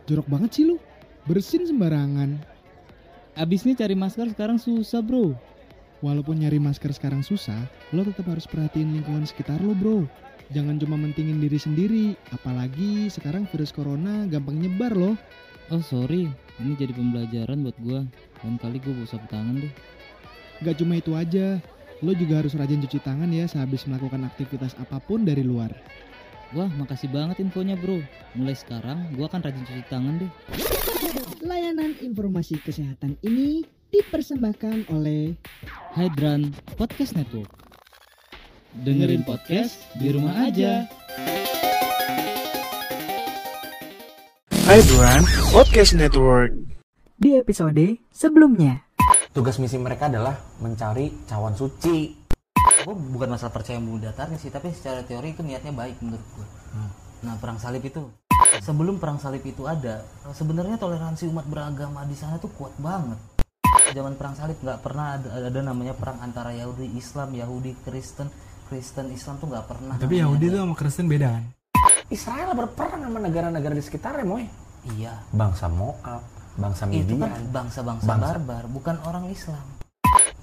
Jorok banget sih lu. Bersin sembarangan. Abisnya cari masker sekarang susah bro. Walaupun nyari masker sekarang susah, lo tetap harus perhatiin lingkungan sekitar lo bro. Jangan cuma mentingin diri sendiri, apalagi sekarang virus corona gampang nyebar loh. Oh sorry, ini jadi pembelajaran buat gua. Lain kali gua bawa sapu tangan deh. Gak cuma itu aja, lo juga harus rajin cuci tangan ya sehabis melakukan aktivitas apapun dari luar. Wah makasih banget infonya bro. Mulai sekarang gua akan rajin cuci tangan deh. Layanan informasi kesehatan ini dipersembahkan oleh Hydran Podcast Network. Dengerin podcast di rumah aja. Hydran Podcast Network. di episode sebelumnya. Tugas misi mereka adalah mencari cawan suci. Gue bukan masalah percaya bumbu datarnya sih, tapi secara teori itu niatnya baik menurut gue. Nah, perang salib itu, sebelum perang salib itu ada, sebenarnya toleransi umat beragama di sana tuh kuat banget. Zaman perang salib nggak pernah ada namanya perang antara Yahudi Islam, Yahudi Kristen, Kristen Islam tuh nggak pernah. Tapi Yahudi tuh sama Kristen beda kan? Israel berperang sama negara-negara di sekitarnya, moy. Iya. Bangsa Moab, bangsa Itu Midian. kan bangsa-bangsa barbar, bukan orang Islam.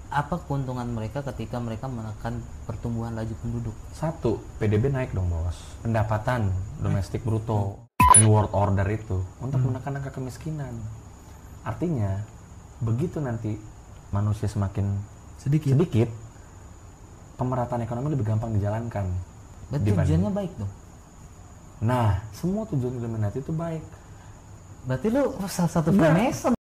Apa keuntungan mereka ketika mereka menekan pertumbuhan laju penduduk? Satu, PDB naik dong bos. Pendapatan domestik bruto, New World Order itu untuk menekan angka kemiskinan. Artinya, begitu nanti manusia semakin sedikit, pemerataan ekonomi lebih gampang dijalankan. Berarti tujuannya baik dong. Nah, semua tujuan Illuminati itu baik. Berarti lu salah satu Freemason.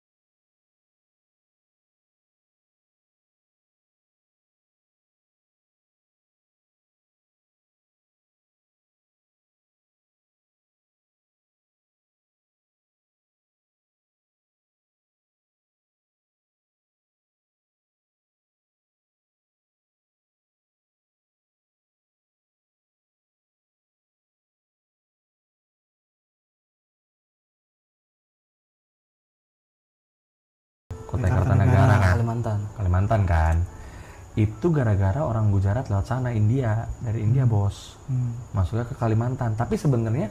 Kutai Kartanegara kan? Kalimantan kan? Itu gara-gara orang Gujarat lewat sana, India. Dari India bos. Masuknya ke Kalimantan. Tapi sebenarnya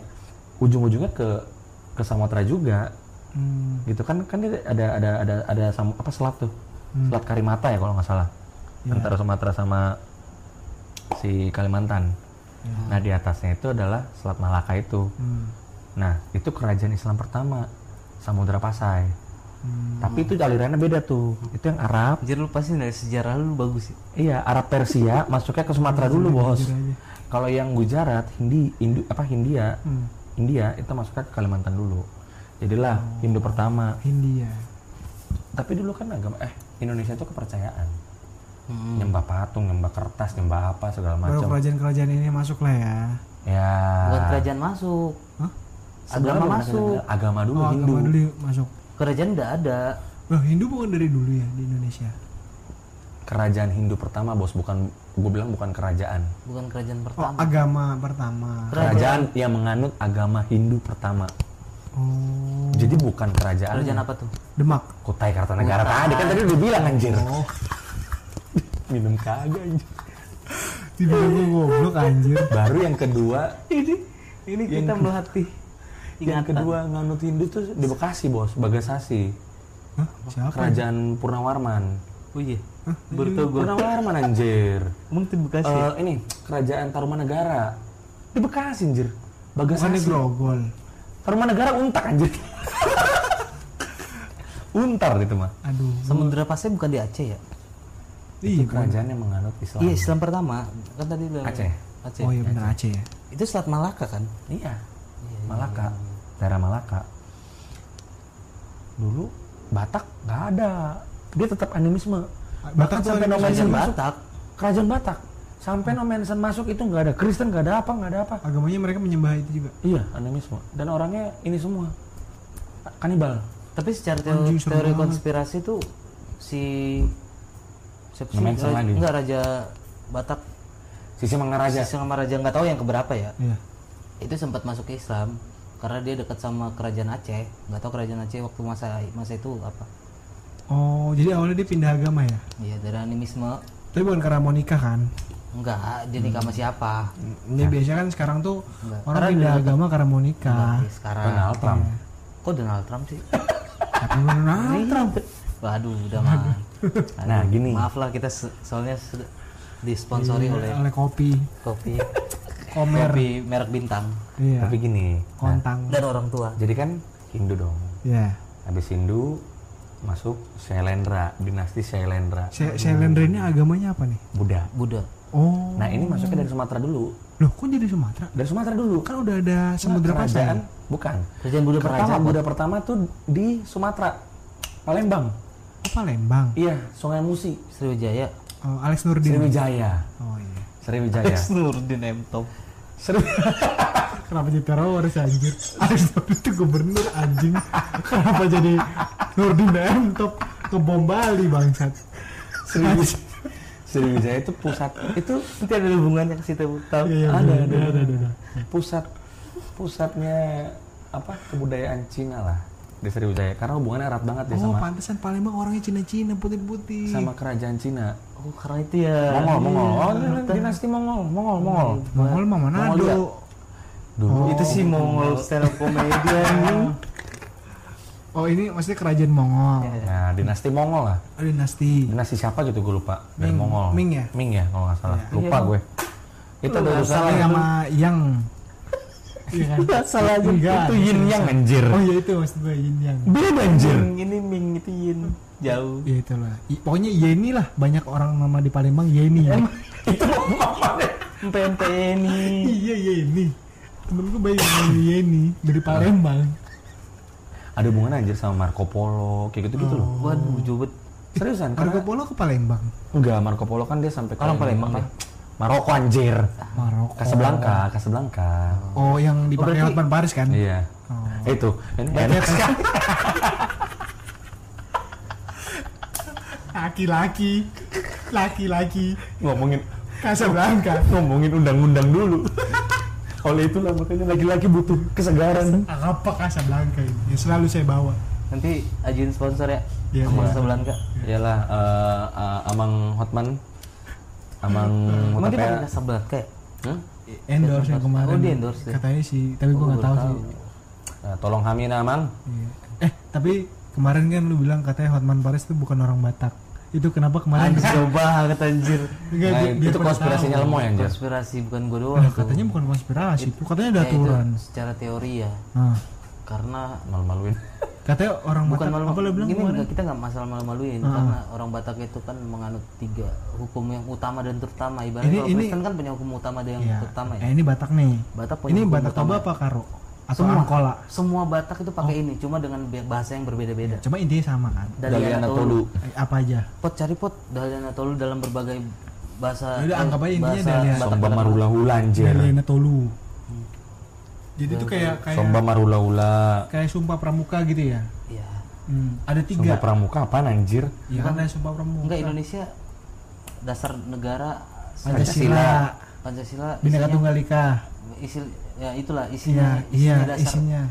ujung-ujungnya ke Sumatera juga. Gitu kan dia ada selat tuh. Selat Karimata ya kalau nggak salah. Antara Sumatera sama si Kalimantan. Nah di atasnya itu adalah Selat Malaka itu. Nah itu kerajaan Islam pertama, Samudra Pasai. Tapi itu alirannya beda tuh. Itu yang Arab. Jadi lu pasti dari sejarah lu bagus sih. Iya, Arab Persia masuknya ke Sumatera dulu bos. Kalau yang Gujarat, Hindia itu masuknya ke Kalimantan dulu. Jadilah Hindu pertama. India. Tapi dulu kan Indonesia itu kepercayaan. Nyembah patung, nyembah kertas, nyembah apa segala Baru macam. kerajaan-kerajaan ini masuk lah ya. Ya. Bukan kerajaan masuk. Hah? Agama masuk. Agama dulu Oh, Hindu. agama dulu masuk. Kerajaan udah ada. Loh, Hindu bukan dari dulu ya di Indonesia? Kerajaan Hindu pertama bos, gue bilang bukan kerajaan. Bukan kerajaan Oh, pertama. agama pertama. Kerajaan yang menganut agama Hindu pertama. Oh. Jadi bukan kerajaan. Kerajaan apa tuh? Demak. Kutai Kartanegara tadi kan tadi udah bilang anjir. Minum kagak anjir. Tiba-tiba gue goblok anjir. Baru yang kedua, Ini Yang kita ke- melatih yang ingatan. kedua nganut Hindu tuh di Bekasi bos, Bagasasi. Hah? Siapa? Kerajaan Purnawarman. Oh iya. Baru tau gue. Purnawarman anjir. Emang itu Bekasi. Ini kerajaan Tarumanegara. Di Bekasi anjir. Bukannya Bagasasi. Grogol. Tarumanegara Untak anjir. Untar itu mah. Aduh. Samudra Pasai bukan di Aceh ya? Iya, Itu kerajaan yang menganut Islam. Iya, Islam pertama. Kan tadi udah Aceh. Aceh. Oh iya benar Aceh ya. Itu Selat Malaka kan? Iya. Malaka. Daerah Malaka. Dulu Batak nggak ada. Dia tetap animisme. Bahkan tuh sampai animisme. Nomensen Kerajaan masuk. Batak. Kerajaan Batak. Sampai Nomensen masuk itu nggak ada Kristen, nggak ada apa. Agamanya mereka menyembah itu juga. Iya, animisme. Dan orangnya ini semua kanibal. Tapi secara Anjing, serem teori banget. konspirasi tuh si siapa sih? Nomensen lagi. Enggak, Raja Batak. Sisi Mangaraja. Si sama raja nggak tahu yang keberapa ya. Iya. Itu sempat masuk ke Islam karena dia dekat sama kerajaan Aceh. Nggak tahu kerajaan Aceh waktu masa itu apa. Oh, jadi awalnya dia pindah agama ya? Iya, dari animisme. Tapi bukan karena mau nikah kan? Enggak, dia nikah sama siapa? Ini biasanya kan sekarang tuh Enggak. orang Karena pindah dia- agama karena mau nikah. Enggak, sekarang. Donald Trump. Iya. Kok Donald Trump sih? Siapa Donald Trump? Waduh, udah mah. Nah, gini. Maaf lah kita soalnya disponsori oleh oleh kopi kopi Komer. kopi merek bintang Iya. Tapi gini, Kontang. dan orang tua. jadi kan Hindu dong. Iya. Habis Hindu masuk Shailendra, dinasti Shailendra. Shailendra ini agamanya apa nih? Buddha. Oh. Nah, ini masuknya dari Sumatera dulu. Loh, kok jadi Sumatera? Dari Sumatera dulu. Kan udah ada Samudra Kerajaan, Pasai. bukan. Kerajaan Buddha Praja. Buddha pertama tuh di Sumatera. Palembang. Oh, Palembang. Iya, Sungai Musi. Sriwijaya. Oh, Alex Nurdin. Sriwijaya. Oh iya. Sriwijaya. Nurdin M Top. Kenapa jadi teroris anjir? Alex Nurdin itu gubernur anjing. Kenapa jadi Nurdin M-Top ngebom Bali bangsat? Sriwijaya itu pusat itu Nanti ada hubungannya ke situ, tahu? Iya, ada. pusatnya apa kebudayaan Cina lah di Sriwijaya karena hubungannya erat banget ya Oh, sama pantesan Palembang orangnya Cina-Cina, putih-putih. sama kerajaan Cina. Oh, karena itu ya. Mongol. Oh, dinasti Mongol. Mongol mah Mongolia. Manado. Dulu Itu sih Mongol stand up comedy anjing. Oh, ini maksudnya kerajaan Mongol. Nah, dinasti Mongol lah. Oh, dinasti. Dinasti siapa gitu gue lupa. Dari Ming. Mongol. Ming ya? Ming ya kalau nggak salah. Iya. Lupa gue. Itu ada urusan Salah sama Yang. Iya kan? Salah aja. Enggak. itu Yin Yang anjir. Oh iya itu maksudnya Yin Yang. Beda anjir. Ini Ming itu Yin. Jauh. Ya itulah. Pokoknya Yeni lah, banyak orang nama di Palembang Yeni. Itu apa? PMTNI. Iya Yeni. Temen gue banyak namanya Yeni dari Palembang. Ada hubungan anjir sama Marco Polo kayak gitu-gitu loh. Waduh, jubet. Seriusan? Marco Karena Polo ke Palembang. enggak, Marco Polo kan dia sampai ke Orang Palembang apa? deh. Maroko anjir. Maroko. Casablanca. Oh, yang dipakai berarti- Hotman Paris kan? Iya. Oh. Itu. Ini enak sekali. Laki-laki ngomongin Casablanca. undang-undang dulu. Oleh itulah makanya laki-laki butuh kesegaran. Apa Casablanca ini? Yang selalu saya bawa. Nanti ajuin sponsor ya. Iya, Amang iya. Casablanca. Iyalah Amang Hotman. Amang Emang dia pakai Hotapea. Casablanca ya? Endorse yang kemarin. Oh, di endorse ya? Katanya sih, tapi gue Oh, nggak tahu baru sih. Nah, tolong Hamina Amang. Iya. Tapi kemarin kan lu bilang katanya Hotman Paris itu bukan orang Batak. Itu kenapa kemarin? Anjir, coba kata anjir. Enggak, Nah, biar itu pada konspirasinya tahu. lemoy anjir. Konspirasi bukan gue doang Nah, tuh. katanya bukan konspirasi, itu katanya ada Ya, itu aturan. secara teori ya. Nah, Karena Malu-maluin. katanya orang bukan Batak apa lu bilang gini kemarin? enggak, kita nggak masalah malu-maluin karena orang Batak itu kan menganut 3 hukum yang utama dan terutama. Ibaratnya Ini- kalau ini- Kristen kan punya hukum utama dan yang Iya. terutama ya. Ini Batak nih. Batak punya Ini hukum Batak utama. Toba apa Karo? Atau Semua. Angkola? Semua Batak itu pakai ini, cuma dengan bahasa yang berbeda-beda. Cuma intinya sama kan? Daliana Tolu. Apa aja? Pot cari pot Daliana Tolu dalam berbagai bahasa. Yaudah, anggap aja intinya bahasa Daliana. Batak Somba Batak. marula-hula anjir. Daliana Tolu. Jadi itu kayak Somba marula-hula. kayak Sumpah Pramuka gitu ya? Iya. Ada 3. Somba pramuka apaan anjir? Iya kan ada Sumpah Pramuka. Enggak, Indonesia dasar negara Pancasila. Pancasila Bhinneka isinya- Tunggal Ika. ya itulah Iya, isinya iya dasar. isinya.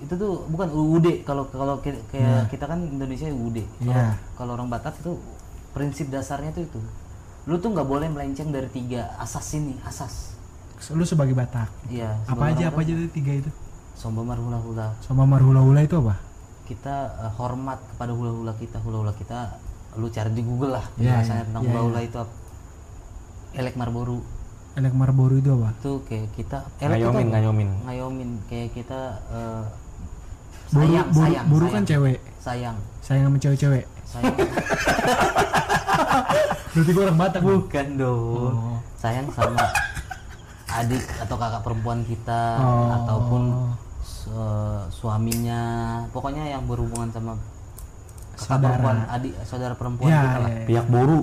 Itu tuh bukan UUD kalau kayak kita kan Indonesia UUD. Kalau Iya. kalau orang Batak itu prinsip dasarnya tuh itu. Lu tuh nggak boleh melenceng dari 3 asas ini, asas. Lu sebagai Batak. Iya. Apa aja sebagai orang dari 3 itu? Batak, Somba marhula-hula. Sama marhula-hula itu apa? Kita hormat kepada hula-hula kita. Hula-hula kita lu cari di Google lah Iya, penjelasannya iya, tentang iya, hula-hula itu apa. Elek Marboru Elek Marboru itu apa? itu kayak kita elek itu Ngayomin, apa? ngayomin. Ngayomin kayak kita Boru, sayang, boru, sayang, boru sayang. kan cewek. Sayang, Sayang sama cewek-cewek. sayang. Berarti gue orang Batak. Bukan dong. Oh. Sayang sama adik atau kakak perempuan kita Oh. ataupun suaminya. Pokoknya yang berhubungan sama kakak Saudara. perempuan, adik, saudara perempuan Ya, kita lah. ya, ya. Pihak boru.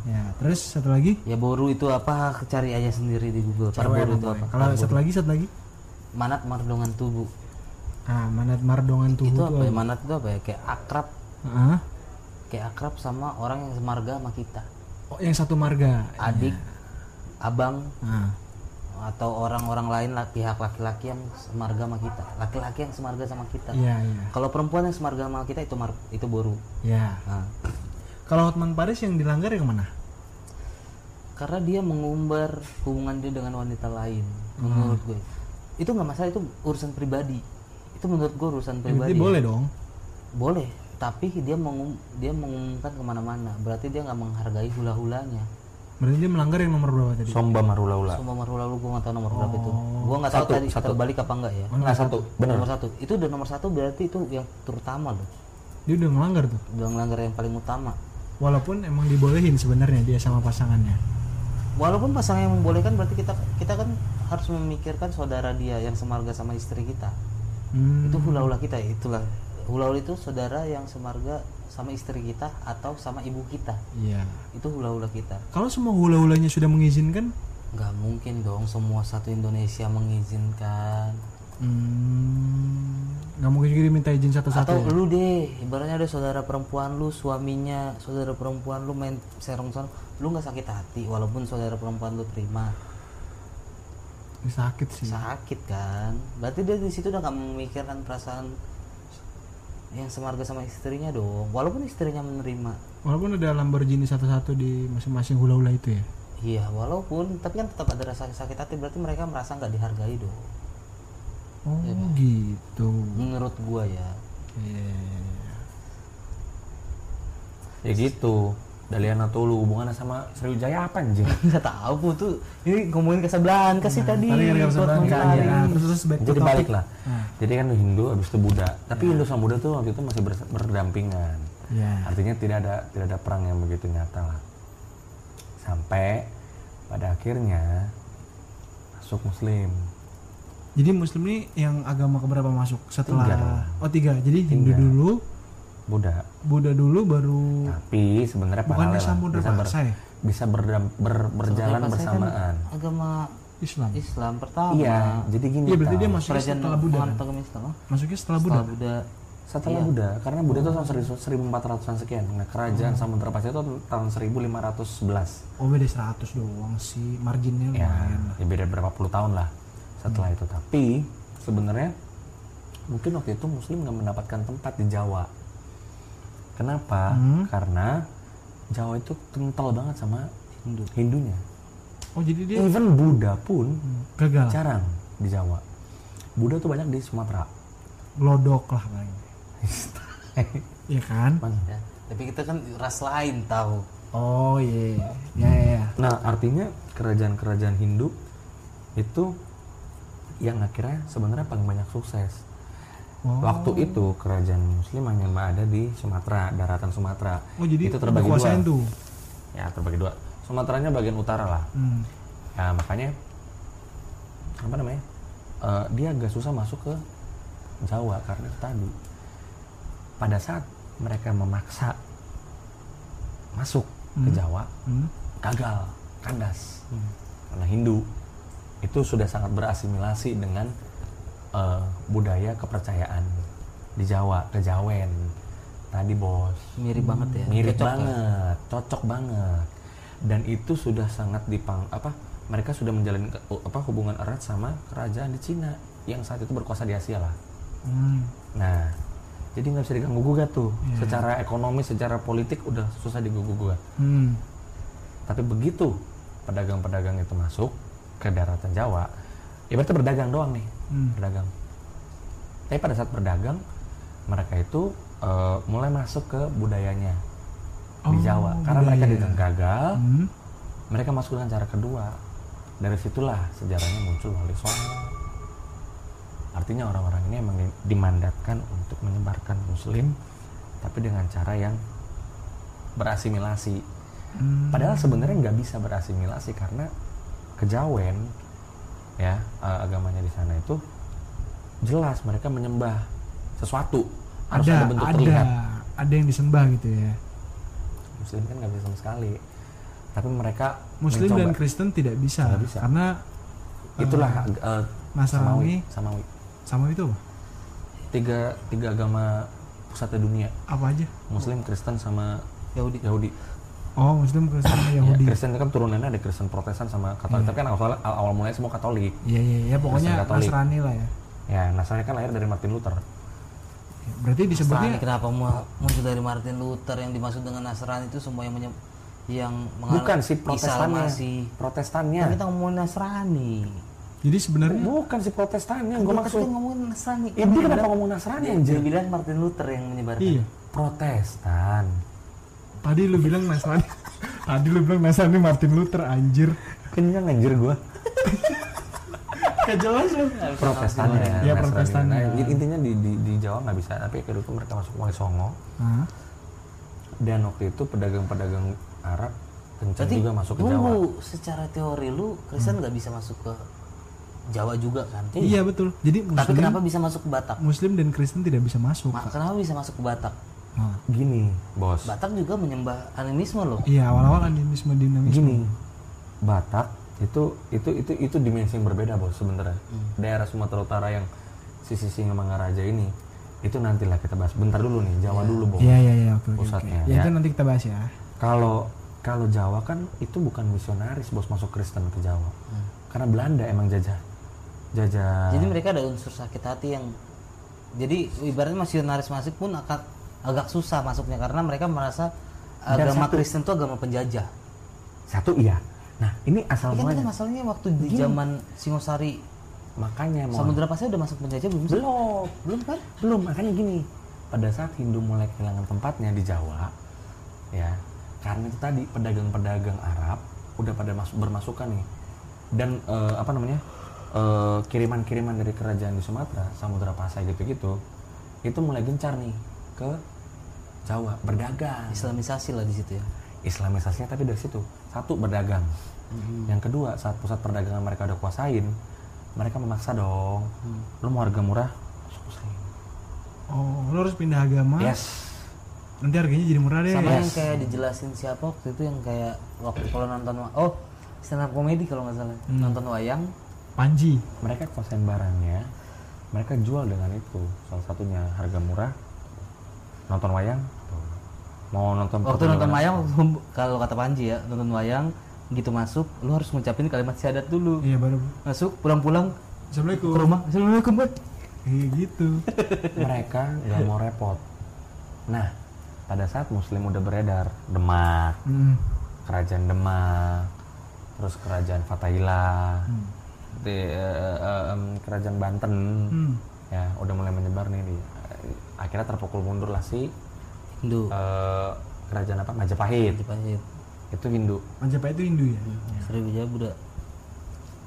Ya, terus satu lagi? Ya boru itu apa? Cari aja sendiri di Google. Cewek Parboru apa itu boy? apa? Kalau satu lagi? Manat mardongan tubuh. Ah, Manat Mardongan Tuhu Itu itu apa ya? Manat itu apa ya? Hah? Kayak akrab sama orang yang semarga sama kita. Oh, yang satu marga. Adik, abang, Ah. atau orang-orang lain lah, pihak laki-laki yang semarga sama kita. Laki-laki yang semarga sama kita. Iya, iya. Kalau perempuan yang semarga sama kita itu boru. Ya. Nah, Kalau Hotman Paris yang dilanggar yang mana? karena dia mengumbar hubungan dia dengan wanita lain, menurut gue. Itu nggak masalah, itu urusan pribadi. Itu menurut gue urusan Ya, berarti pribadi. boleh dong. Boleh, tapi dia mengumumkan kemana-mana. Berarti dia nggak menghargai hula-hulanya. Berarti dia melanggar yang nomor berapa tadi? Somba marula-ula. Semua marula-hula gue nggak tahu nomor berapa itu. Gue nggak tahu Satu, tadi satu. terbalik apa enggak ya. Nah, satu, bener. Nomor 1. Itu udah nomor 1 berarti itu yang terutama loh. Dia udah melanggar tuh. Udah melanggar yang paling utama. Walaupun emang dibolehin sebenarnya dia sama pasangannya. Walaupun pasangan yang membolehkan berarti kita kan harus memikirkan saudara dia yang semarga sama istri kita. Itu hula-hula kita ya, itulah. Hula-hula itu saudara yang semarga sama istri kita atau sama ibu kita. Iya. Itu hula-hula kita. Kalau semua hula-hulanya sudah mengizinkan, Nggak mungkin dong semua satu Indonesia mengizinkan. nggak mungkin juga diminta izin satu-satu. Atau Ya? lu deh, ibaratnya ada saudara perempuan lu, suaminya saudara perempuan lu main serong-serong, lu nggak sakit hati walaupun saudara perempuan lu terima. Ini sakit sih. Sakit kan? Berarti dia di situ udah nggak memikirkan perasaan yang semarga sama istrinya dong, walaupun istrinya menerima. Walaupun ada Lamborghini satu-satu di masing-masing hula-hula itu ya. Iya, walaupun tapi kan tetap ada rasa sakit hati, berarti mereka merasa nggak dihargai dong. Oh gitu. Menurut gua ya. Iya. Ya gitu. Daliana Tulu hubungannya sama Sriwijaya apa anjing? Nggak tahu tuh. Ini ngomongin Casablanca sih tadi. Tadi kan buat mencari. terus back to Jadi topic. balik lah. Nah. Jadi kan Hindu habis itu Buddha. Tapi Hindu sama Buddha tuh waktu itu masih berdampingan. Ya. Artinya tidak ada perang yang begitu nyata lah. Sampai pada akhirnya masuk Muslim. Jadi Muslim ini yang agama keberapa masuk setelah? 3 dong. Oh 3. Jadi Hindu 3. dulu, Buddha. Buddha dulu, baru. Tapi sebenarnya Bukannya paralel lah. Samudra Paksa ya? bisa berjalan Samudra Paksa bersamaan. kan agama Islam. Islam pertama. Iya, jadi gini. Iya berarti Tal. dia masuknya Kerajaan setelah Buddha. Kan? agama Islam. Masuknya setelah Buddha. Setelah Buddha. Setelah Iya. Buddha, karena Buddha itu tahun 1400-an sekian. Nah, kerajaan Samudra Paksa itu tahun 1511. Oh beda 100 doang sih, marginnya Ya, lumayan lah. ya beda berapa puluh tahun lah setelah itu. Tapi sebenarnya mungkin waktu itu Muslim nggak mendapatkan tempat di Jawa. Kenapa? Karena Jawa itu kental banget sama Hindunya. Oh jadi dia Even Buddha pun gagal, jarang di Jawa. Buddha tuh banyak di Sumatera. glodok lah paling. Iya kan? Mana? Ya. Tapi kita kan ras lain tahu. Oh iya, ya. Nah, artinya kerajaan-kerajaan Hindu itu yang akhirnya sebenarnya paling banyak sukses. Oh. Waktu itu kerajaan Muslim hanya ada di Sumatera, daratan Sumatera. Oh jadi itu terbagi dikuasain dua. tuh. Ya, terbagi dua. Sumateranya bagian utara lah. Ya, makanya apa namanya? Dia agak susah masuk ke Jawa karena tadi pada saat mereka memaksa masuk ke Jawa, gagal, kandas. Karena Hindu itu sudah sangat berasimilasi dengan budaya kepercayaan di Jawa, kejawen. Tadi bos, Mirip banget ya. mirip Cocok ya? banget, cocok banget. Dan itu sudah sangat mereka sudah menjalin hubungan erat sama kerajaan di Cina yang saat itu berkuasa di Asia lah. Nah, jadi nggak bisa diganggu gugat tuh. Secara ekonomi, secara politik udah susah diganggu gugat. Tapi begitu pedagang-pedagang itu masuk ke daratan Jawa, ya berarti berdagang doang nih, berdagang. Tapi pada saat berdagang, mereka itu mulai masuk ke budayanya di Jawa. Karena mereka dibilang gagal, mereka masuk dengan cara kedua. Dari situlah sejarahnya muncul Wali Songo. Artinya orang-orang ini emang dimandatkan untuk menyebarkan Muslim, tapi dengan cara yang berasimilasi. Padahal sebenarnya nggak bisa berasimilasi karena kejawen, ya agamanya di sana itu jelas mereka menyembah sesuatu, harus ada bentuk terlihat. Ada yang disembah gitu ya. Muslim kan nggak bisa sama sekali, tapi mereka Muslim mencoba. dan Kristen tidak bisa, Nggak bisa. karena Itulah Nasrani Samawi itu apa? tiga agama pusatnya dunia, Apa aja? Muslim, Kristen sama Yahudi. Oh Muslim, Kristen, sama Yahudi. Ya, Kristen itu kan turunannya ada Kristen Protestan sama Katolik, tapi kan awal mulanya semua Katolik. Iya, pokoknya Kristen Katolik. Nasrani lah ya. Ya, Nasrani kan lahir dari Martin Luther. Berarti disebutnya Nasrani kenapa muncul dari Martin Luther? Yang dimaksud dengan Nasrani itu semua yang Bukan sih, Protestannya. Islamisasi. Protestannya. Kan kita ngomongin Nasrani. Jadi sebenarnya Bukan si Protestan yang gue Gua maksud. kan ngomongin Nasrani. Ini kenapa ngomong Nasrani Dia anjir? bilang Martin Luther yang menyebarkan. iya. Protestan. Tadi lu bilang Nasrani. Tadi lu bilang Nasrani Martin Luther anjir. Kenyang anjir gue. Gak jelas lu. Protestan ya. Iya, Nasrani. Protestan, Nah, ya. intinya di Jawa nggak bisa, tapi kedua itu mereka masuk Wali Songo. Hah? Dan waktu itu pedagang-pedagang Arab kencang Berarti juga masuk ke Jawa. tunggu, secara teori lu Kristen nggak bisa masuk ke Jawa juga kan? Iya betul. Jadi Tapi Muslim, kenapa bisa masuk ke Batak? Muslim dan Kristen tidak bisa masuk. Kak. Kenapa bisa masuk ke Batak? Nah, Gini, bos. Batak juga menyembah animisme loh. iya awal-awal animisme dinamisme. Gini, Batak itu dimensi yang berbeda bos sebenarnya. Daerah Sumatera Utara yang sisi Singamangaraja ini itu nantilah kita bahas. Bentar dulu nih, Jawa dulu bos. Iya oke. Pusatnya, Ya ya. itu nanti kita bahas ya. Kalau Jawa kan itu bukan misionaris bos masuk Kristen ke Jawa. Karena Belanda emang jajah. Jadi mereka ada unsur sakit hati yang jadi ibaratnya misionaris masuk pun akan agak susah masuknya karena mereka merasa Dan agama satu- Kristen itu agama penjajah. Satu iya. Nah ini asal Tapi kan mulanya. kita masalahnya waktu di zaman Singosari Makanya mau Samudra Pasai udah masuk penjajah belum sih? Belum kan? Belum, makanya gini. Pada saat Hindu mulai kehilangan tempatnya di Jawa, ya, karena itu tadi pedagang-pedagang Arab udah pada bermasukan nih, dan kiriman-kiriman dari kerajaan di Sumatera, Samudra Pasai gitu-gitu, itu mulai gencar nih ke Jawa berdagang. Islamisasi lah di situ ya. Islamisasinya tapi dari situ. Satu, berdagang. Yang kedua, saat pusat perdagangan mereka udah kuasain, mereka memaksa dong. Lu mau harga murah, masuk Muslim. Oh, lo harus pindah agama. Yes. Nanti harganya jadi murah deh. Sama Yes. yang kayak dijelasin siapa waktu itu yang kayak waktu kalau nonton stand up komedi kalau nggak salah nonton wayang Panji. Mereka kuasain barangnya, mereka jual dengan itu. Salah satunya harga murah, nonton wayang, tuh. Mau nonton waktu nonton pertunjukan wayang kalau kata Panji ya nonton wayang gitu masuk lu harus ngucapin kalimat syahadat dulu Iya baru. masuk pulang-pulang Assalamualaikum. ke rumah assalamualaikum Bud. Iya gitu. mereka nggak mau repot. Nah, pada saat Muslim udah beredar, Demak, kerajaan Demak, terus kerajaan Fatahillah, kerajaan Banten, ya udah mulai menyebar nih. Akhirnya terpukul mundur lah si Hindu kerajaan apa Majapahit. Majapahit Itu Hindu Majapahit itu Hindu ya. Sriwijaya Buddha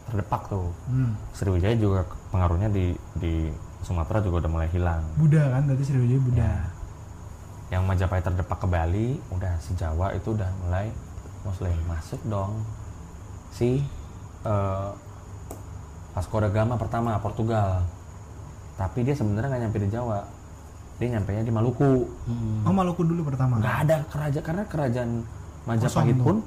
terdepak tuh. Sriwijaya juga pengaruhnya di Sumatera juga udah mulai hilang. Buddha kan, tadi Sriwijaya Buddha. Ya. Yang Majapahit terdepak ke Bali, udah si Jawa itu udah mulai Muslim. Masuk dong si Vasco da Gama pertama Portugal. Tapi dia sebenarnya nggak nyampe di Jawa, dia nyampenya di Maluku. Oh Maluku dulu pertama. Nggak ada kerajaan, karena kerajaan Majapahit Kosong pun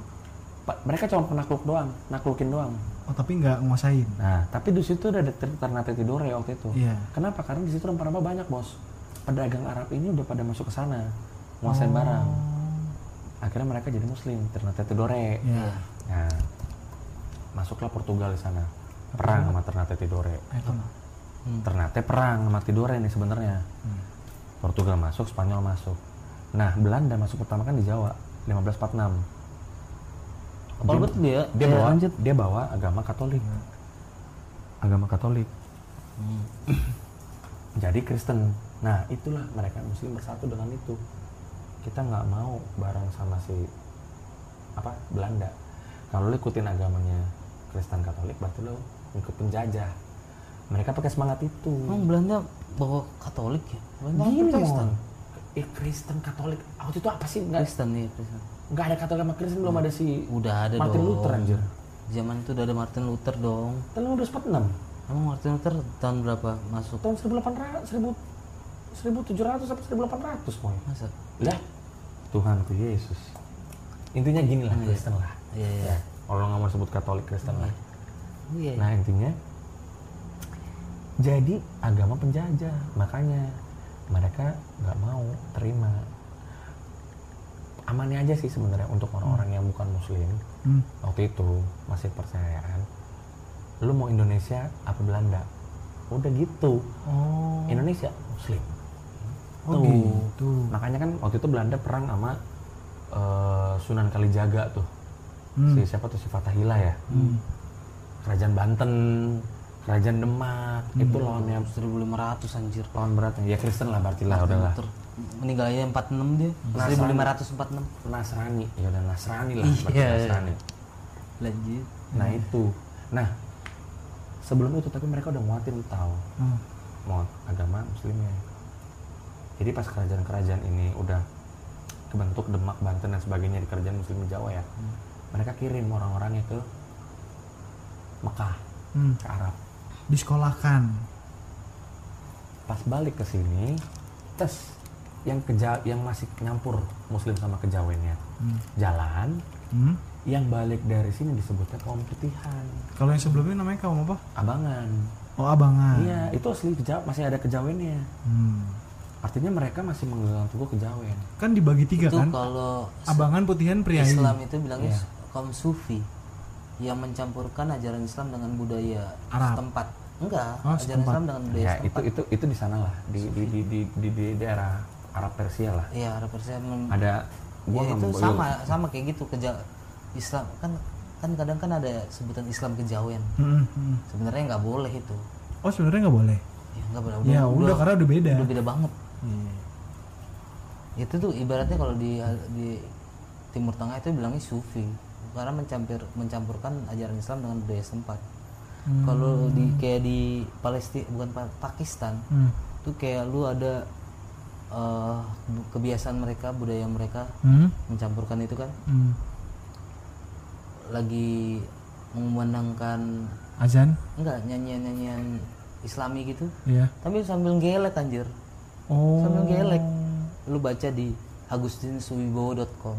mereka cuma penakluk doang, naklukin doang. Oh tapi nggak nguasain. Nah, tapi di situ udah ada Ternate Tidore waktu itu. Iya. Kenapa? Karena di situ rempah-rempah banyak, bos. Pedagang Arab ini udah pada masuk ke sana, nguasain barang. Akhirnya mereka jadi Muslim, Ternate Tidore. Iya. Nah, masuklah Portugal di sana, perang sama Ternate Tidore. Ternate perang sama Tidore nih sebenarnya. Portugal masuk, Spanyol masuk. Nah, Belanda masuk pertama kan di Jawa, 1546. kalau betul Dia bawa agama Katolik. Agama Katolik. Jadi Kristen. Nah, itulah mereka Muslim bersatu dengan itu. Kita nggak mau bareng sama si Belanda. Kalau lo ikutin agamanya Kristen Katolik, berarti lo ikut penjajah. Mereka pakai semangat itu. Belanda bawa Katolik ya? Belanda Gini, Protestan. Kristen Katolik. Waktu itu apa sih? Nggak Kristen nih Kristen. ada Katolik sama Kristen, belum ada si Udah ada Martin dong. Luther anjir. Zaman itu udah ada Martin Luther dong. Tahun 1546. Emang Martin Luther tahun berapa masuk? Tahun 1700 sampai 1800 poin. Masa? Lah, Tuhanku Yesus. Intinya gini lah, Iya. Kristen lah. Iya. Kalau nggak mau sebut Katolik, Kristen lah. Iya. Nah, intinya jadi agama penjajah, makanya mereka nggak mau terima. Amannya aja sih sebenarnya untuk orang-orang yang bukan Muslim. Waktu itu masih percayaan, lu mau Indonesia apa Belanda? Udah gitu. Oh. Indonesia Muslim. Oh gitu. Makanya kan waktu itu Belanda perang sama Sunan Kalijaga tuh. Si siapa tuh, si Fatahillah ya. Kerajaan Banten. Kerajaan Demak itu lawannya 1500 anjir. lawan beratnya. Ya Kristen lah berarti lah udahlah. Meninggalnya 46 dia. 1546. Nasrani, ya udah Nasrani lah, Iya. berarti Nasrani. Lanjut. Nah itu, nah sebelum itu tapi mereka udah nguatin lu tahu, mau agama Muslimnya. Jadi pas kerajaan-kerajaan ini udah kebentuk Demak, Banten dan sebagainya di kerajaan Muslim di Jawa ya, mereka kirim orang-orangnya ke Mekah, ke Arab. Disekolahkan. Pas balik ke sini, tes yang masih nyampur Muslim sama kejawennya jalan, yang balik dari sini disebutnya kaum putihan, Kalau yang sebelumnya namanya kaum apa? abangan. Oh, abangan. Iya, itu asli masih ada kejawennya. Artinya mereka masih menggelar teguh kejawen. Kan dibagi tiga Itu kan? kalau Abangan, putihan, priai. Islam itu bilangnya Iya. kaum sufi yang mencampurkan ajaran Islam dengan budaya Arab. setempat. Enggak, Oh, ajaran setempat. Islam dengan budaya Ya, setempat. itu di sana lah, di daerah Arab Persia lah. Iya, Arab Persia Ada gua ya, nggak itu mau- sama kayak gitu Islam kan kadang kan ada sebutan Islam kejawen. Sebenarnya nggak boleh itu. Oh, sebenarnya nggak boleh. Ya nggak boleh. Ya udah karena udah beda. Udah beda banget. Itu tuh ibaratnya kalau di Timur Tengah itu bilangnya sufi karena mencampurkan ajaran Islam dengan budaya setempat. Kalau kayak di Palestina bukan Pakistan, tuh kayak lu ada kebiasaan mereka, budaya mereka mencampurkan itu kan. Lagi mengumandangkan Azan. enggak nyanyian Islami gitu, Iya. tapi sambil gelek anjir. Oh. Sambil gelek. Lu baca di agustinsuwibowo.com.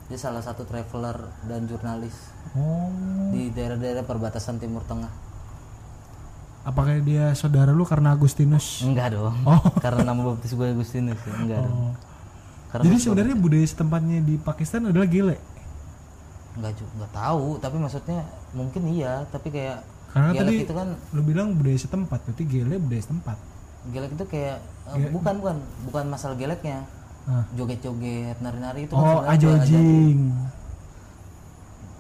Dia salah satu traveler dan jurnalis Oh. di daerah-daerah perbatasan Timur Tengah. Apakah dia saudara lu karena Agustinus? Enggak dong. Oh. Karena nama baptis gue Agustinus ya. Enggak dong. Karena Jadi gue sebenarnya budaya setempatnya di Pakistan adalah gele. enggak tahu, tapi maksudnya mungkin iya, tapi kayak Karena gelek tadi itu kan lu bilang budaya setempat, berarti gele budaya setempat. gelek itu kayak bukan masalah geleknya. Ah. Joget-joget, nari-nari itu Oh, kan sebenarnya ajojing.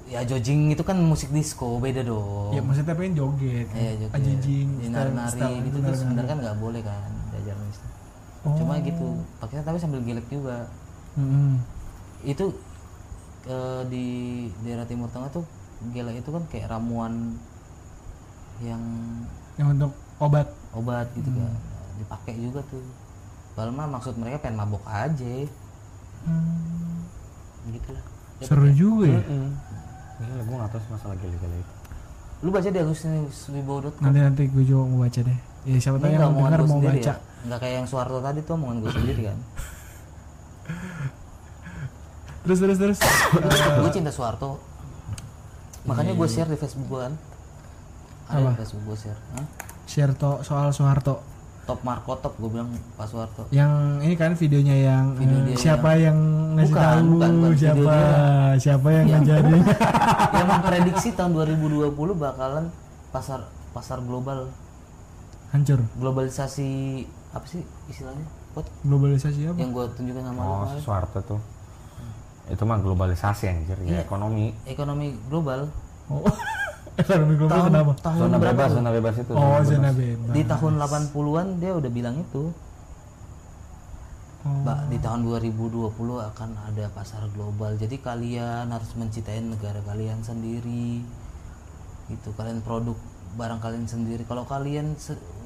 Ya jojing itu kan musik disco, beda dong. Ya maksudnya tapi yang joget. Iya, joget. Ajojing, Ya, nari-nari style- gitu tuh nari-nari. sebenarnya kan nggak boleh kan diajarin Islam. Oh. Cuma gitu, pakainya tapi sambil gelek juga. Itu di daerah Timur Tengah tuh gelek itu kan kayak ramuan yang Yang untuk obat. gitu kan. Dipakai juga tuh. Padahal mah maksud mereka pengen mabok aja. Gitu lah. Seru juga ya. Gila, gue nggak tahu sih masalah gila-gila itu. Lu baca di agustinuswibowo.com. Nanti gue juga mau baca deh. Ya siapa tahu Ini yang nggak omongan dengar gue mau sendiri baca. ya. Nggak kayak yang Soeharto tadi tuh omongan gue sendiri kan. Terus. Gue cinta Soeharto. Makanya gue share di Facebook gue kan. Ada Apa? di Facebook gue share. Hah? Share soal Soeharto. Top Marco top gue bilang Pak Soeharto. Yang ini kan videonya yang Video dia siapa yang ngasih Bukan, tahu bukan video siapa yang Yang- ngajarin. Yang memprediksi tahun 2020 bakalan pasar global, Hancur. globalisasi apa sih istilahnya? Pot Globalisasi apa? yang gue tunjukin sama lu Oh, kemarin. Soeharto tuh. Itu mah globalisasi anjir, ya Iya. Ekonomi global. Oh. Ekonomi global kenapa? tahun Zona berapa bebas, tuh? zona bebas itu. Oh, bebas. zona bebas. Di tahun 80-an dia udah bilang itu. Oh. Mbak, di tahun 2020 akan ada pasar global. Jadi kalian harus mencintai negara kalian sendiri. Itu kalian produk barang kalian sendiri. Kalau kalian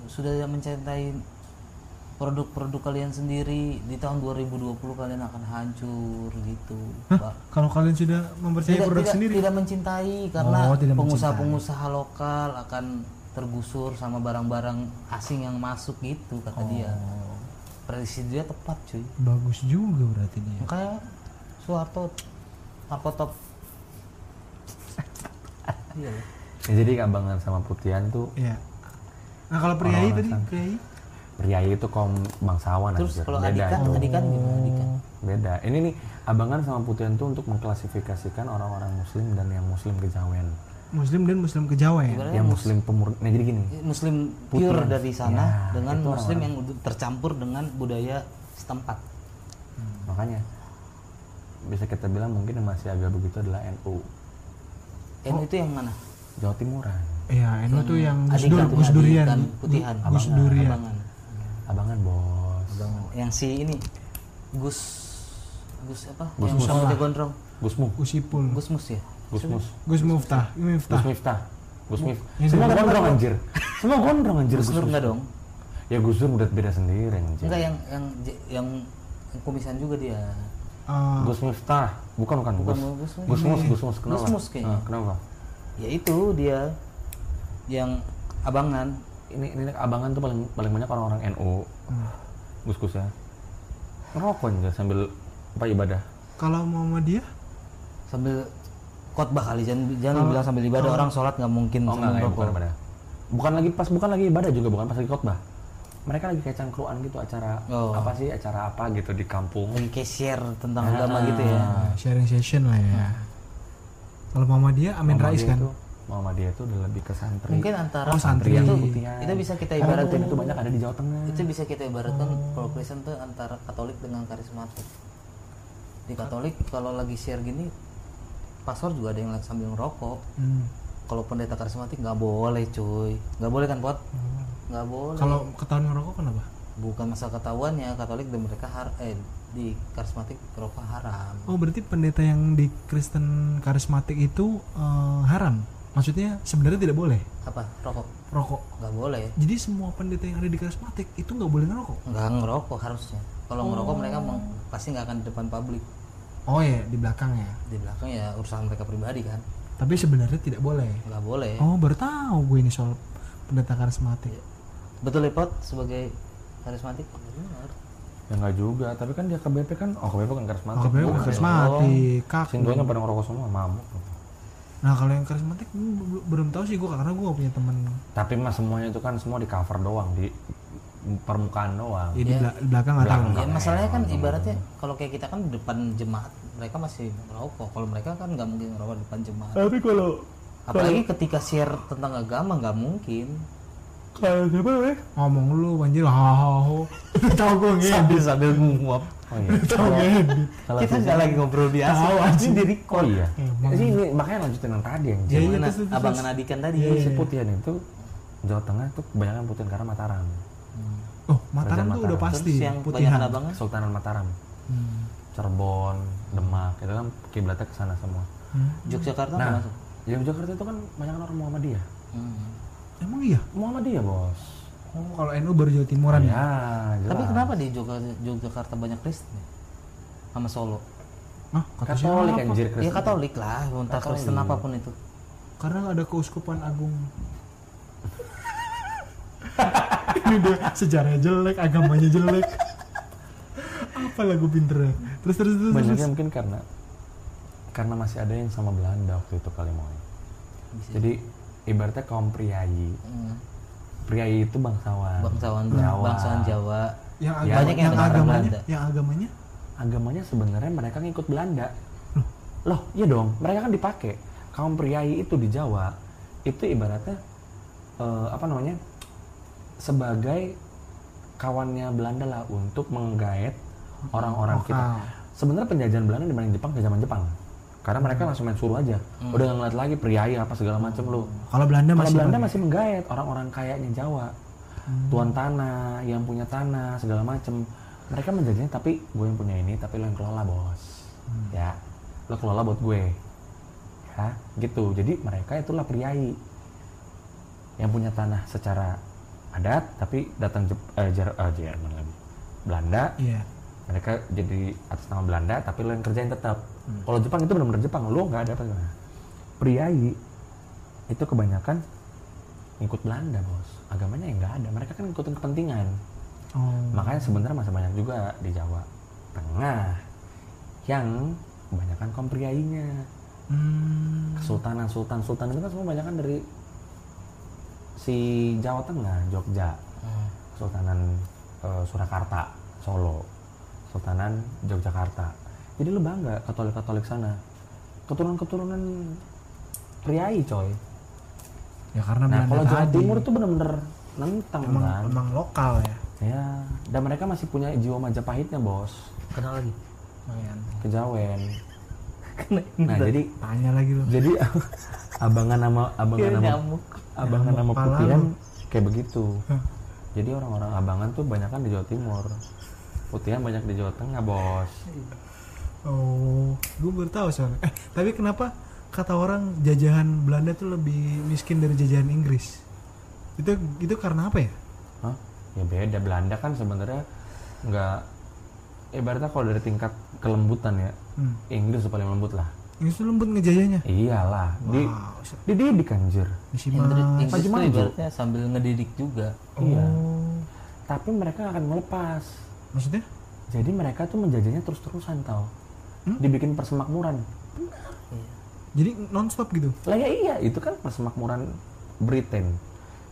sudah mencintai produk-produk kalian sendiri, di tahun 2020 kalian akan hancur gitu, Pak. Kalau kalian sudah mempercayai produk sendiri. Tidak mencintai karena Oh, tidak pengusaha-pengusaha lokal akan tergusur sama barang-barang asing yang masuk gitu kata dia. Prediksi dia tepat cuy. Bagus juga berarti dia. Makanya Soeharto apa top. Iya. Ya, jadi abangan sama putihan tuh Iya. Nah, kalau priai Orang-orang tadi, sana. priai. priai itu kaum bangsawan Terus anjir. kalau Beda Adikan, itu. Adikan gimana Adikan? Beda. Ini nih abangan sama putihan tuh untuk mengklasifikasikan orang-orang muslim dan yang muslim kejawen. Muslim dan Muslim kejawen. Ibaratnya Yang muslim pemurni. Nah, jadi gini. Muslim pure Putih. dari sana Ya, dengan itu muslim orang-orang. yang udah tercampur dengan budaya setempat. Makanya bisa kita bilang mungkin yang masih agak begitu adalah NU. NU itu yang mana? Jawa Timuran. Iya, NU tuh yang Adikan, Gus Durian. Adikan Putihan. Gus Durian. Abangan. Abangan bos. Abangan. Yang si ini Gus apa? Gus yang Mus. sama Gondrong. Gusmu. Gusipul. Gus Mus ya. Gusmus. Gus Miftah. Gus Miftah. Gus Mif. Yang Semua di- gondrong anjir. Semua gondrong anjir. Gus Nur enggak dong? Ya Gus Dur udah beda sendiri anjir. Enggak yang kumisan juga dia. Gus Miftah. Bukan. Bukan Gusmus. Kenapa? Gusmus kayaknya. Kenapa? Ya itu dia yang Abangan. Ini Abangan tuh paling banyak orang-orang NU. Gus ya. Ngerokok aja sambil apa ibadah. Kalau Muhammadiyah? Sambil khotbah kali, jangan bilang sambil ibadah, orang sholat nggak mungkin Oh sambil enggak, merokok. bukan ibadah. Bukan lagi ibadah juga, bukan pas lagi khotbah. Mereka lagi kayak cangkruan gitu acara acara apa gitu di kampung. Lagi kayak share tentang agama gitu ya. Sharing session lah ya. Kalau Muhammadiyah Amin Rais kan? Muhammadiyah itu udah lebih ke santri. Mungkin antara santri. itu bisa kita ibaratkan itu banyak ada di Jawa Tengah. itu bisa kita ibaratkan kalau Kristen tuh antara Katolik dengan karismatik. Di Katolik kalau lagi share gini, pastor juga ada yang lagi sambil ngerokok. Kalau pendeta karismatik nggak boleh cuy, nggak boleh kan Pot? Nggak boleh. Kalau ketahuan ngerokok kenapa? Bukan masalah ketahuannya, Katolik dan mereka di karismatik rokok haram. Oh berarti pendeta yang di Kristen karismatik itu haram? Maksudnya sebenarnya tidak boleh Apa? rokok? Nggak boleh. Jadi semua pendeta yang ada di karismatik itu nggak boleh ngerokok? Nggak ngerokok harusnya. Kalau ngerokok mereka pasti nggak akan di depan publik. Oh ya di belakang ya. Di belakang ya urusan mereka pribadi kan. Tapi sebenarnya tidak boleh. Nggak boleh. Oh baru tahu gue ini soal pendeta karismatik. Betul ya Pot sebagai karismatik? Benar. Ya enggak juga, tapi kan dia KBP kan, KBP kan karismatik. Oh bukan karismatik, Sindonya pada ngerokok semua, mamuk. Nah kalau yang karismatik belum tahu sih gue karena gue gak punya temen. Tapi mas semuanya itu kan semua di cover doang, di permukaan doang. Ya, di belakang nggak tahu. Ya masalahnya kan ibaratnya kalau kayak kita kan di depan jemaat mereka masih merokok. Kalau mereka kan nggak mungkin ngerokok di depan jemaat. Tapi kalau Apalagi ketika share tentang agama nggak mungkin. kalau siapa ya? Ngomong lu anjir hahaha. Tahu gue ngedit. Sambil nguap. Oh iya. Tahu ngedit. Kalau Kita nggak lagi ngobrol biasa. Tahu, Ini anjing. di Oh record. iya. Emang. Jadi ini makanya lanjutin yang tadi yang Iya, Gimana? terus. Abangan Adikan tadi. si Putihan itu Jawa Tengah tuh kebanyakan Putihan karena Mataram. Oh Mataram Kerajaan tuh udah Mataram. pasti Terus yang putihan. banyak abangan. Kesultanan Mataram, Cirebon, Demak, itu kan kiblatnya ke sana semua. Yogyakarta nggak Nah, masuk. yang Jakarta itu kan banyak orang Muhammadiyah. Emang iya? Muhammadiyah bos. Oh kalau NU baru Jawa Timuran ya? Ya, jelas. Tapi kenapa di Yogyakarta banyak Kristen ya? Sama Solo? Ah kata Katolik siapa? anjir Ya Kristen. Katolik lah, entah Katolik. Kristen apapun itu. Karena ada keuskupan agung. Ini dia sejarahnya jelek, agamanya jelek. Apa lagu pinternya? Terus. Banyaknya mungkin karena masih ada yang sama Belanda waktu itu kali mau. Jadi ibaratnya kaum priayi. Priayi itu bangsawan. Bangsawan Jawa. Yang Ya, banyak yang dengar agamanya, Belanda. yang agamanya Agamanya sebenarnya mereka ngikut Belanda. Loh, iya dong. Mereka kan dipakai. Kaum priayi itu di Jawa itu ibaratnya sebagai kawannya Belanda lah untuk menggait orang-orang kita. Sebenarnya penjajahan Belanda dibanding Jepang ke zaman Jepang. Karena mereka langsung main suruh aja. Udah nggak ngeliat lagi priayi apa segala macem lu. Kalau Belanda Kalau masih Belanda pakai. masih menggait orang-orang kayanya Jawa. Tuan tanah, yang punya tanah, segala macem. Mereka menjajahnya tapi gue yang punya ini, tapi lo yang kelola bos. Ya, lo kelola buat gue. Ya, gitu. Jadi mereka itulah priayi. Yang punya tanah secara adat, tapi datang Jerman lagi. Belanda, Iya. mereka jadi atas nama Belanda, tapi lo yang kerjain tetap. Kalau Jepang itu benar-benar Jepang, lo nggak ada apa-apa. Priayi itu kebanyakan ngikut Belanda bos, agamanya yang nggak ada, mereka kan ngikutin kepentingan. Makanya sebenarnya masih banyak juga di Jawa Tengah yang kebanyakan kaum priayinya. Kesultanan sultan itu kan semua kebanyakan dari si Jawa Tengah, Jogja, Kesultanan Surakarta, Solo, Kesultanan Yogyakarta. Jadi lu bangga Katolik sana, keturunan priayi coy. Ya karena Nah Belanda kalau Jawa tadi Timur tuh bener-bener nentang kan. emang lokal ya. Ya, dan mereka masih punya jiwa Majapahitnya bos. Kenal lagi. Kejawen. Nah jadi Tanya lagi lu. abangan sama Nyamuk. Abangan sama pala Putihan lu. kayak begitu. Hah. Jadi orang-orang Abangan tuh banyak kan di Jawa Timur. Putihan banyak di Jawa Tengah, Bos. Oh, gue baru tahu soalnya. Tapi kenapa kata orang jajahan Belanda tuh lebih miskin dari jajahan Inggris? Itu karena apa ya? Hah? Ya beda. Belanda kan sebenarnya nggak, ibaratnya kalau dari tingkat kelembutan ya, Inggris tuh paling lembut lah. Inggris tuh lembut ngejayanya. Iyalah, Wow. dididik anjir. Misimas. Inggris tuh maju. ibaratnya sambil ngedidik juga. Iya. Oh, Tapi mereka akan melepas. maksudnya? Jadi mereka tuh menjajahnya terus-terusan tau. Dibikin persemakmuran. Jadi non-stop gitu? Lah ya iya, itu kan persemakmuran Britain.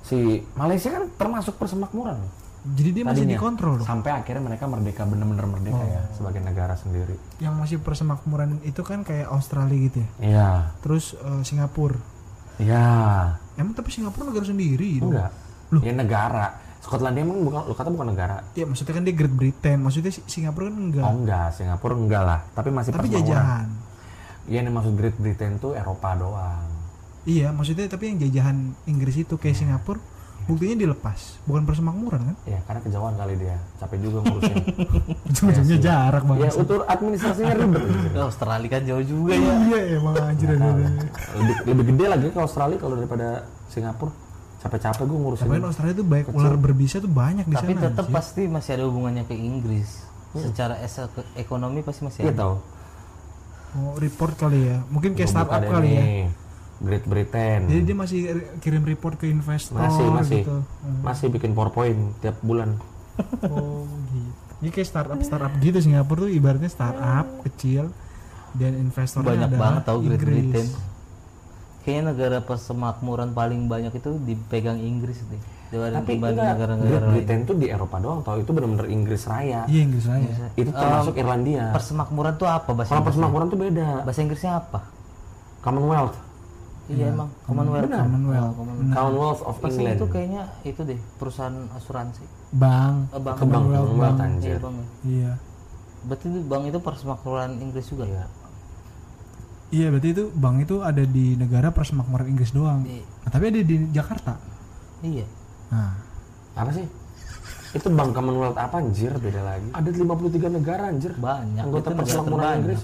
Si Malaysia kan termasuk persemakmuran loh. Jadi dia masih Tadinya. dikontrol dong? Sampai akhirnya mereka merdeka, bener-bener merdeka ya, sebagai negara sendiri. Yang masih persemakmuran itu kan kayak Australia gitu ya? Iya. Terus Singapura. Iya. Emang tapi Singapura negara sendiri gitu? Enggak. Ya negara. Skotlandia emang bukan, lu kata bukan negara. Ya maksudnya kan dia Great Britain, maksudnya Singapura kan enggak. Oh enggak, Singapura enggak lah. Tapi masih Tapi persemakmuran. jajahan. Iya, yang maksud Great Britain tuh Eropa doang. Iya, maksudnya tapi yang jajahan Inggris itu kayak Singapura, buktinya dilepas, bukan persemakmuran kan? Ya karena kejauhan kali dia, capek juga ngurusnya. Ujung-ujungnya jarak Ya banget. utur administrasinya ribet. Australia kan jauh juga ya. Iya emang anjir ada. lebih gede lagi ke Australia kalau daripada Singapura. Capek-capek gue ngurusin. Tapi Australia tuh baik ular berbisa tuh banyak di Tapi sana. tetap anjir. pasti masih ada hubungannya ke Inggris. Secara ekonomi pasti masih Iya ada. tau. Oh, report kali ya. Mungkin kayak Gua startup buka deh kali ya. nih, Great Britain. Jadi dia masih kirim report ke investor masih gitu. masih bikin PowerPoint tiap bulan. Oh gitu. Ini kayak startup gitu Singapura tuh ibaratnya startup kecil dan investornya Banyak ada banget tahu Great Inggris. Britain. Kayaknya negara persemakmuran paling banyak itu dipegang Inggris deh. Tapi Dibanding enggak, negara-negara Great lain. Britain tuh di Eropa doang tau, itu benar-benar Inggris Raya. Iya Inggris aja. Itu termasuk Irlandia. Persemakmuran tuh apa bahasa Kalau Inggrisnya? persemakmuran tuh beda. Bahasa Inggrisnya apa? Commonwealth. Iya emang Commonwealth. Benar. Commonwealth. Oh, Commonwealth. Commonwealth of Pasti England. itu kayaknya itu deh perusahaan asuransi. Bank. Bank. Ke bank, Commonwealth Bank. anjir. Iya, Bang. Iya. Berarti itu bank itu persemakmuran Inggris juga ya? Iya berarti itu bank itu ada di negara persemakmuran Inggris doang. Iya. Nah, tapi ada di Jakarta. Iya. Nah, Apa sih? Itu bank Commonwealth apa anjir, beda lagi. Ada 53 negara anjir. Banyak. Anggota Itu negara persemakmuran terbanyak. Inggris.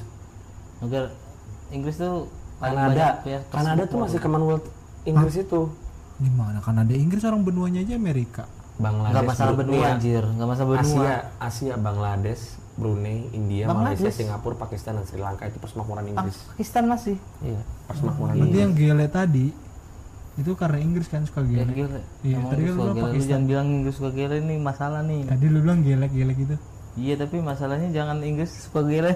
Negara Inggris tuh paling Kanada. banyak ya, Kanada tuh masih Commonwealth Inggris itu. gimana kan ada Inggris orang benuanya aja Amerika. Bangladesh. Nggak masalah benua Iya. anjir, nggak masalah benua. Asia, Bangladesh, Brunei, India, Bangladesh. Malaysia, Singapura, Pakistan, dan Sri Lanka itu persemakmuran Inggris. Pakistan masih. Iya, persemakmuran Berarti Inggris. yang gele tadi itu karena Inggris kan suka Ya, gele. gila. Iya, Emang tadi kan Inggris lu suka gila. Lu Pakistan. jangan bilang Inggris suka gila, ini masalah nih. Tadi lu bilang gelek-gelek gitu. Iya tapi masalahnya jangan Inggris suka gila.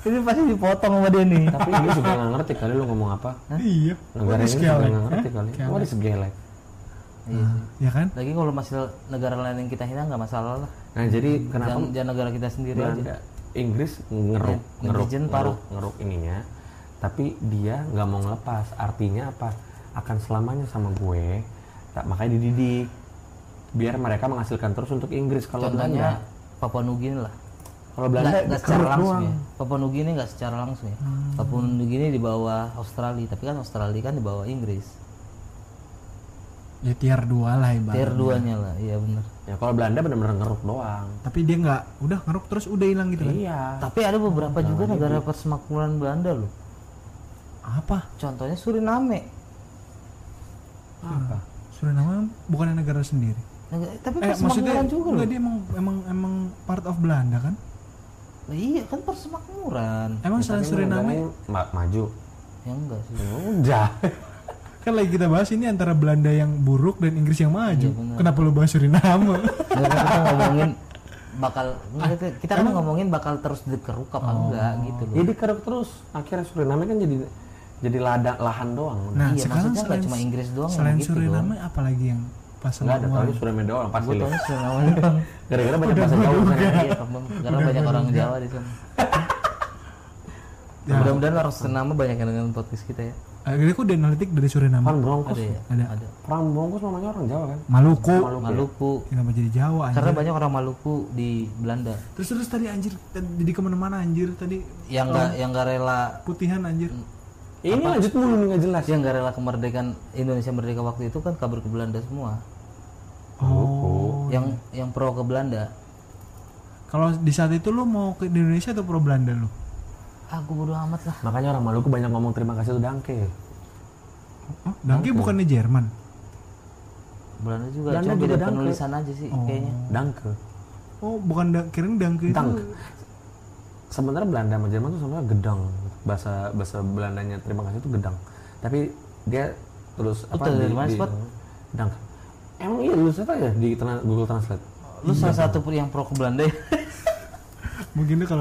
Ini pasti dipotong sama dia nih. Tapi Inggris juga nggak ngerti kali lu ngomong apa. Iya. Negara ini juga nggak ngerti kali. What is gelek? Iya sih. Ya kan? Lagi kalau masih negara lain yang kita hina nggak masalah lah. Nah jadi kenapa Jangan negara kita sendiri aja. Belanda, Inggris ngeruk Netizen paruh. ininya, tapi dia nggak mau ngelepas. Artinya apa? Akan selamanya sama gue. Makanya dididik biar mereka menghasilkan terus untuk Inggris. Kalau Contohnya Belanda, Papua Nugini lah. kalau Belanda Nggak secara keruk langsung doang. ya. Papua Nugini nggak secara langsung ya. Papua Nugini di bawah Australia, tapi kan Australia kan di bawah Inggris. Ya tier 2 lah ibaratnya. Tier 2-nya lah, iya benar. Ya kalau Belanda benar-benar ngeruk doang. Tapi dia nggak udah ngeruk terus udah hilang gitu kan. Iya. Tapi ada beberapa juga negara persemakmuran Belanda loh. Apa? Contohnya Suriname. Apa? Suriname bukan negara sendiri. Tapi Maksudnya persemakmuran juga loh. enggak, dia emang part of Belanda kan? Lah iya kan persemakmuran. Emang selain Tapi Suriname negaranya maju. Ya enggak sih. Udah. kan lagi kita bahas ini antara Belanda yang buruk dan Inggris yang maju. Iya, benar. Kenapa lu bahas Suriname? Nggak, kan kita ngomongin kita kan ngomongin bakal terus dikeruk apa enggak gitu loh. Jadi keruk terus. Akhirnya Suriname kan jadi lahan doang. Nah, Iya, sekarang maksudnya nggak cuma Inggris doang yang selain gitu Suriname apalagi yang pas Enggak ada, semua tahu Suriname doang pasti. Gue Li. tahu Suriname doang. Gara-gara banyak bahasa Jawa kan. Iya, Bang. Karena banyak orang Jawa di sana. Ya. Mudah-mudahan orang Suriname banyak yang dengan podcast kita ya. Akhirnya aku udah analitik dari Suriname. Orang Broncos. Ada ya? Ada. Orang Broncos namanya orang Jawa kan? Maluku. Maluku. Kenapa jadi Jawa anjir? Karena banyak orang Maluku di Belanda Terus tadi anjir jadi kemana-mana anjir tadi yang nggak rela putihan anjir. Ini lanjut mulu nih nggak jelas. Yang nggak rela kemerdekaan Indonesia merdeka waktu itu kan kabur ke Belanda semua. Oh. Yang pro ke Belanda. Kalau di saat itu lu mau ke Indonesia atau pro Belanda lu? Aku bodo amat lah. Makanya orang Maluku banyak ngomong terima kasih tuh Danke. Oh, Danke bukannya Jerman? Belanda juga. Belanda Cuma juga beda Danke. penulisan aja sih kayaknya. Danke. Oh, bukan kirain Danke itu. Dank. Sementara Belanda sama Jerman tuh sebenarnya gedang. Bahasa Belandanya terima kasih itu gedang. Tapi dia terus Betul, dari mana, Spot? Dank. Emang iya lu apa ya di Google Translate? Lu salah satu yang pro ke Belanda ya? Mungkin tuh kalau